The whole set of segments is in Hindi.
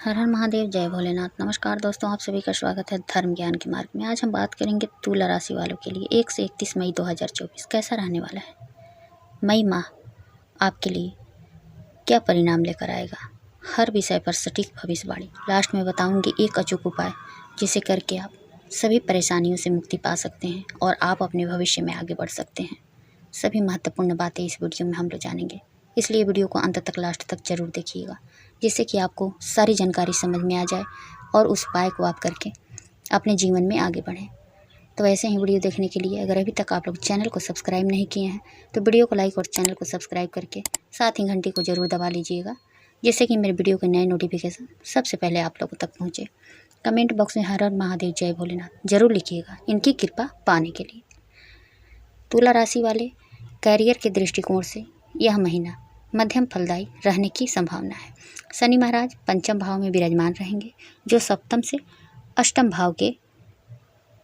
हर हर महादेव, जय भोलेनाथ। नमस्कार दोस्तों, आप सभी का स्वागत है धर्म ज्ञान के मार्ग में। आज हम बात करेंगे तुला राशि वालों के लिए 1 से 31 मई 2024 कैसा रहने वाला है। मई माह आपके लिए क्या परिणाम लेकर आएगा, हर विषय पर सटीक भविष्यवाणी। लास्ट में बताऊंगी एक अचूक उपाय जिसे करके आप सभी परेशानियों से मुक्ति पा सकते हैं और आप अपने भविष्य में आगे बढ़ सकते हैं। सभी महत्वपूर्ण बातें इस वीडियो में हम लोग जानेंगे, इसलिए वीडियो को अंत तक लास्ट तक जरूर देखिएगा, जिससे कि आपको सारी जानकारी समझ में आ जाए और उस उपाय को आप करके अपने जीवन में आगे बढ़ें। तो ऐसे ही वीडियो देखने के लिए अगर अभी तक आप लोग चैनल को सब्सक्राइब नहीं किए हैं तो वीडियो को लाइक और चैनल को सब्सक्राइब करके साथ ही घंटी को ज़रूर दबा लीजिएगा, जिससे कि मेरे वीडियो के नए नोटिफिकेशन सबसे पहले आप लोगों तक पहुँचे। कमेंट बॉक्स में हर हर महादेव, जय भोलेनाथ जरूर लिखिएगा इनकी कृपा पाने के लिए। तुला राशि वाले कैरियर के दृष्टिकोण से यह महीना मध्यम फलदायी रहने की संभावना है। शनि महाराज पंचम भाव में विराजमान रहेंगे, जो सप्तम से अष्टम भाव के।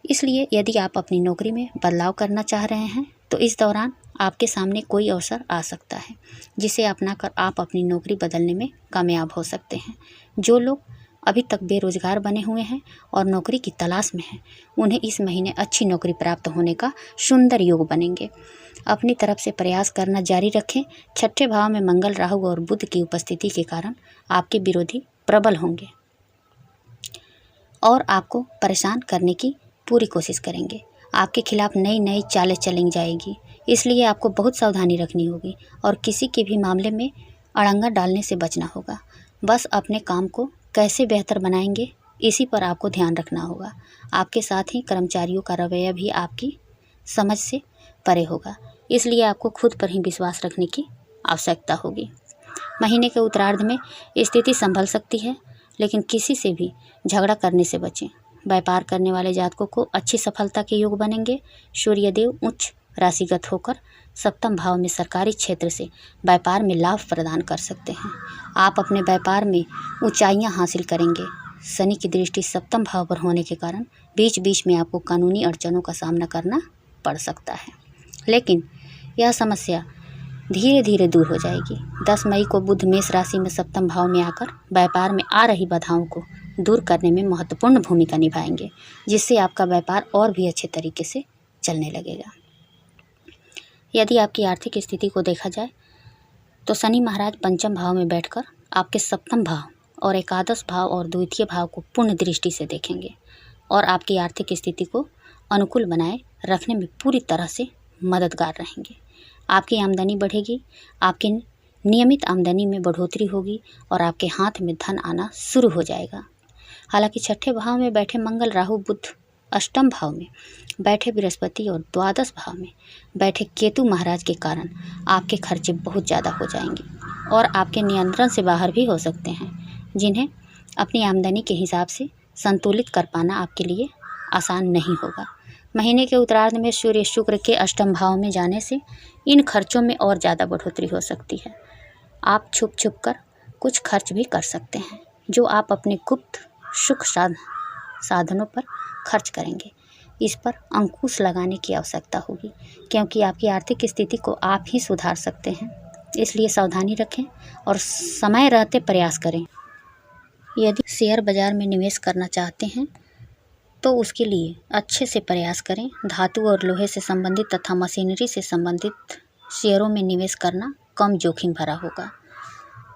इसलिए यदि आप अपनी नौकरी में बदलाव करना चाह रहे हैं तो इस दौरान आपके सामने कोई अवसर आ सकता है, जिसे अपनाकर आप अपनी नौकरी बदलने में कामयाब हो सकते हैं। जो लोग अभी तक बेरोजगार बने हुए हैं और नौकरी की तलाश में हैं, उन्हें इस महीने अच्छी नौकरी प्राप्त होने का सुंदर योग बनेंगे। अपनी तरफ से प्रयास करना जारी रखें। छठे भाव में मंगल, राहु और बुध की उपस्थिति के कारण आपके विरोधी प्रबल होंगे और आपको परेशान करने की पूरी कोशिश करेंगे। आपके खिलाफ नई नई चालें चली जाएगी, इसलिए आपको बहुत सावधानी रखनी होगी और किसी के भी मामले में अड़ंगा डालने से बचना होगा। बस अपने काम को कैसे बेहतर बनाएंगे, इसी पर आपको ध्यान रखना होगा। आपके साथ ही कर्मचारियों का रवैया भी आपकी समझ से परे होगा, इसलिए आपको खुद पर ही विश्वास रखने की आवश्यकता होगी। महीने के उत्तरार्ध में स्थिति संभल सकती है, लेकिन किसी से भी झगड़ा करने से बचें। व्यापार करने वाले जातकों को अच्छी सफलता के योग बनेंगे। सूर्यदेव उच्च राशिगत होकर सप्तम भाव में सरकारी क्षेत्र से व्यापार में लाभ प्रदान कर सकते हैं। आप अपने व्यापार में ऊंचाइयां हासिल करेंगे। शनि की दृष्टि सप्तम भाव पर होने के कारण बीच बीच में आपको कानूनी अड़चनों का सामना करना पड़ सकता है, लेकिन यह समस्या धीरे धीरे दूर हो जाएगी। 10 मई को बुध मेष राशि में सप्तम भाव में आकर व्यापार में आ रही बाधाओं को दूर करने में महत्वपूर्ण भूमिका निभाएंगे, जिससे आपका व्यापार और भी अच्छे तरीके से चलने लगेगा। यदि आपकी आर्थिक स्थिति को देखा जाए तो शनि महाराज पंचम भाव में बैठकर आपके सप्तम भाव और एकादश भाव और द्वितीय भाव को पूर्ण दृष्टि से देखेंगे और आपकी आर्थिक स्थिति को अनुकूल बनाए रखने में पूरी तरह से मददगार रहेंगे। आपकी आमदनी बढ़ेगी, आपकी नियमित आमदनी में बढ़ोतरी होगी और आपके हाथ में धन आना शुरू हो जाएगा। हालांकि छठे भाव में बैठे मंगल, राहु, बुध, अष्टम भाव में बैठे बृहस्पति और द्वादश भाव में बैठे केतु महाराज के कारण आपके खर्चे बहुत ज़्यादा हो जाएंगे और आपके नियंत्रण से बाहर भी हो सकते हैं, जिन्हें अपनी आमदनी के हिसाब से संतुलित कर पाना आपके लिए आसान नहीं होगा। महीने के उत्तरार्ध में सूर्य शुक्र के अष्टम भाव में जाने से इन खर्चों में और ज़्यादा बढ़ोतरी हो सकती है। आप छुप छुप कर कुछ खर्च भी कर सकते हैं, जो आप अपने गुप्त सुख साधनों पर खर्च करेंगे। इस पर अंकुश लगाने की आवश्यकता होगी, क्योंकि आपकी आर्थिक स्थिति को आप ही सुधार सकते हैं। इसलिए सावधानी रखें और समय रहते प्रयास करें। यदि शेयर बाजार में निवेश करना चाहते हैं तो उसके लिए अच्छे से प्रयास करें। धातु और लोहे से संबंधित तथा मशीनरी से संबंधित शेयरों में निवेश करना कम जोखिम भरा होगा।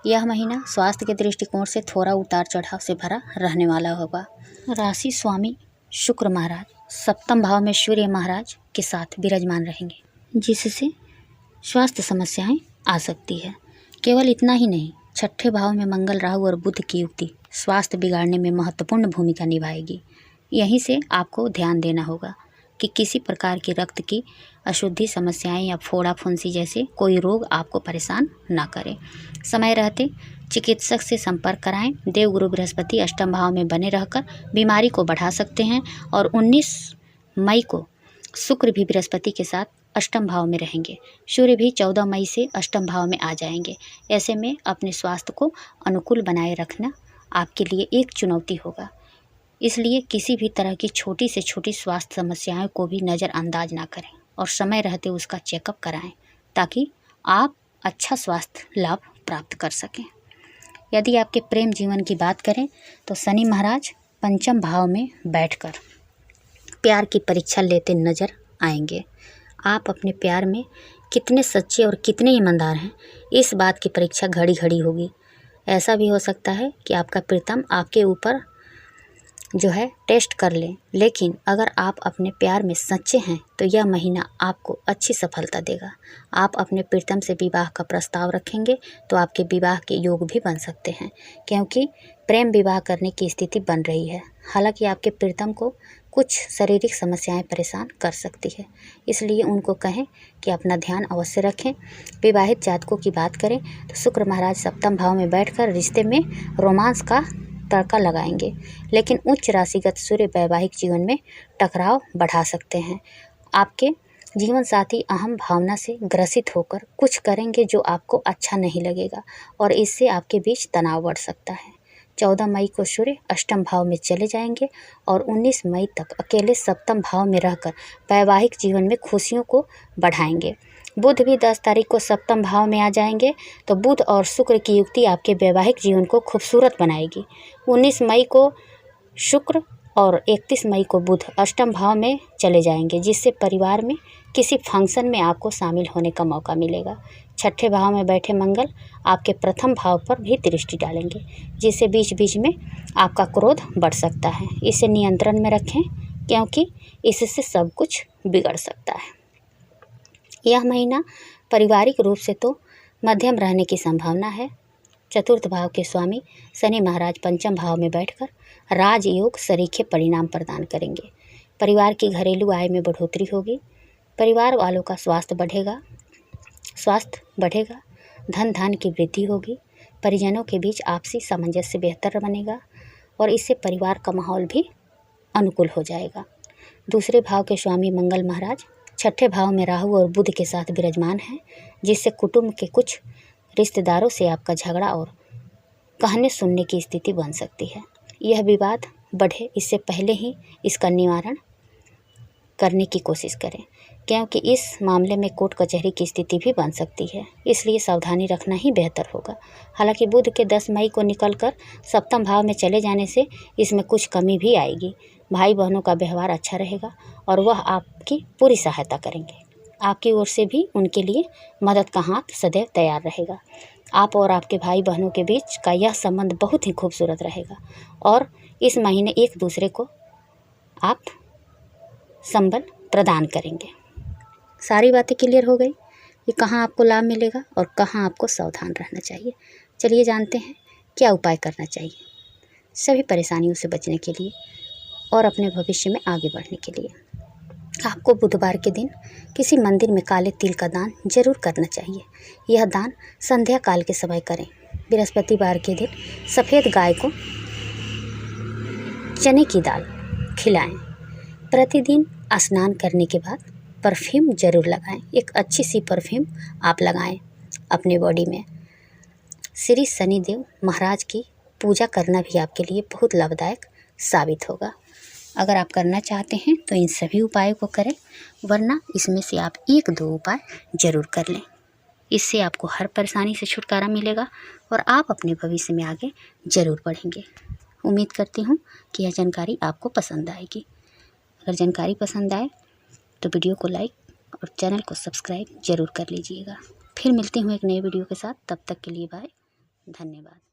यह महीना स्वास्थ्य के दृष्टिकोण से थोड़ा उतार चढ़ाव से भरा रहने वाला होगा। राशि स्वामी शुक्र महाराज सप्तम भाव में सूर्य महाराज के साथ विराजमान रहेंगे, जिससे स्वास्थ्य समस्याएं आ सकती है। केवल इतना ही नहीं, छठे भाव में मंगल, राहु और बुध की युक्ति स्वास्थ्य बिगाड़ने में महत्वपूर्ण भूमिका निभाएगी। यहीं से आपको ध्यान देना होगा कि किसी प्रकार की रक्त की अशुद्धि समस्याएं या फोड़ा फुंसी जैसे कोई रोग आपको परेशान ना करे। समय रहते चिकित्सक से संपर्क कराएं। देवगुरु बृहस्पति अष्टम भाव में बने रहकर बीमारी को बढ़ा सकते हैं और 19 मई को शुक्र भी बृहस्पति के साथ अष्टम भाव में रहेंगे। सूर्य भी 14 मई से अष्टम भाव में आ जाएंगे। ऐसे में अपने स्वास्थ्य को अनुकूल बनाए रखना आपके लिए एक चुनौती होगा। इसलिए किसी भी तरह की छोटी से छोटी स्वास्थ्य समस्याओं को भी नज़रअंदाज ना करें और समय रहते उसका चेकअप कराएं, ताकि आप अच्छा स्वास्थ्य लाभ प्राप्त कर सकें। यदि आपके प्रेम जीवन की बात करें तो शनि महाराज पंचम भाव में बैठकर प्यार की परीक्षा लेते नज़र आएंगे। आप अपने प्यार में कितने सच्चे और कितने ईमानदार हैं, इस बात की परीक्षा घड़ी घड़ी होगी। ऐसा भी हो सकता है कि आपका प्रीतम आपके ऊपर जो है टेस्ट कर लें, लेकिन अगर आप अपने प्यार में सच्चे हैं तो यह महीना आपको अच्छी सफलता देगा। आप अपने प्रीतम से विवाह का प्रस्ताव रखेंगे तो आपके विवाह के योग भी बन सकते हैं, क्योंकि प्रेम विवाह करने की स्थिति बन रही है। हालांकि आपके प्रीतम को कुछ शारीरिक समस्याएं परेशान कर सकती है, इसलिए उनको कहें कि अपना ध्यान अवश्य रखें। विवाहित जातकों की बात करें तो शुक्र महाराज सप्तम भाव में बैठकर रिश्ते में रोमांस का तड़का लगाएंगे, लेकिन उच्च राशिगत सूर्य वैवाहिक जीवन में टकराव बढ़ा सकते हैं। आपके जीवन साथी अहम भावना से ग्रसित होकर कुछ करेंगे जो आपको अच्छा नहीं लगेगा और इससे आपके बीच तनाव बढ़ सकता है। 14 मई को सूर्य अष्टम भाव में चले जाएंगे और 19 मई तक अकेले सप्तम भाव में रहकर वैवाहिक जीवन में खुशियों को बढ़ाएंगे। बुध भी 10 तारीख को सप्तम भाव में आ जाएंगे, तो बुध और शुक्र की युक्ति आपके वैवाहिक जीवन को खूबसूरत बनाएगी। 19 मई को शुक्र और 31 मई को बुध अष्टम भाव में चले जाएंगे, जिससे परिवार में किसी फंक्शन में आपको शामिल होने का मौका मिलेगा। छठे भाव में बैठे मंगल आपके प्रथम भाव पर भी दृष्टि डालेंगे, जिससे बीच बीच में आपका क्रोध बढ़ सकता है। इसे नियंत्रण में रखें, क्योंकि इससे सब कुछ बिगड़ सकता है। यह महीना पारिवारिक रूप से तो मध्यम रहने की संभावना है। चतुर्थ भाव के स्वामी शनि महाराज पंचम भाव में बैठकर राजयोग सरीखे परिणाम प्रदान करेंगे। परिवार की घरेलू आय में बढ़ोतरी होगी, परिवार वालों का स्वास्थ्य बढ़ेगा, धन धान की वृद्धि होगी, परिजनों के बीच आपसी सामंजस्य बेहतर बनेगा और इससे परिवार का माहौल भी अनुकूल हो जाएगा। दूसरे भाव के स्वामी मंगल महाराज छठे भाव में राहु और बुध के साथ विराजमान हैं, जिससे कुटुंब के कुछ रिश्तेदारों से आपका झगड़ा और कहने सुनने की स्थिति बन सकती है। यह विवाद बढ़े इससे पहले ही इसका निवारण करने की कोशिश करें, क्योंकि इस मामले में कोर्ट कचहरी की स्थिति भी बन सकती है, इसलिए सावधानी रखना ही बेहतर होगा। हालांकि बुध के 10 मई को निकलकर सप्तम भाव में चले जाने से इसमें कुछ कमी भी आएगी। भाई बहनों का व्यवहार अच्छा रहेगा और वह आपकी पूरी सहायता करेंगे। आपकी ओर से भी उनके लिए मदद का हाथ सदैव तैयार रहेगा। आप और आपके भाई बहनों के बीच का यह संबंध बहुत ही खूबसूरत रहेगा और इस महीने एक दूसरे को आप संबल प्रदान करेंगे। सारी बातें क्लियर हो गई कि कहाँ आपको लाभ मिलेगा और कहाँ आपको सावधान रहना चाहिए। चलिए जानते हैं क्या उपाय करना चाहिए सभी परेशानियों से बचने के लिए और अपने भविष्य में आगे बढ़ने के लिए। आपको बुधवार के दिन किसी मंदिर में काले तिल का दान जरूर करना चाहिए। यह दान संध्या काल के समय करें। बृहस्पतिवार के दिन सफ़ेद गाय को चने की दाल खिलाएं। प्रतिदिन स्नान करने के बाद परफ्यूम जरूर लगाएं। एक अच्छी सी परफ्यूम आप लगाएं अपने बॉडी में। श्री शनिदेव महाराज की पूजा करना भी आपके लिए बहुत लाभदायक साबित होगा। अगर आप करना चाहते हैं तो इन सभी उपायों को करें, वरना इसमें से आप 1-2 उपाय जरूर कर लें। इससे आपको हर परेशानी से छुटकारा मिलेगा और आप अपने भविष्य में आगे जरूर बढ़ेंगे। उम्मीद करती हूँ कि यह जानकारी आपको पसंद आएगी। अगर जानकारी पसंद आए तो वीडियो को लाइक और चैनल को सब्सक्राइब जरूर कर लीजिएगा। फिर मिलती हूँ एक नए वीडियो के साथ। तब तक के लिए बाय, धन्यवाद।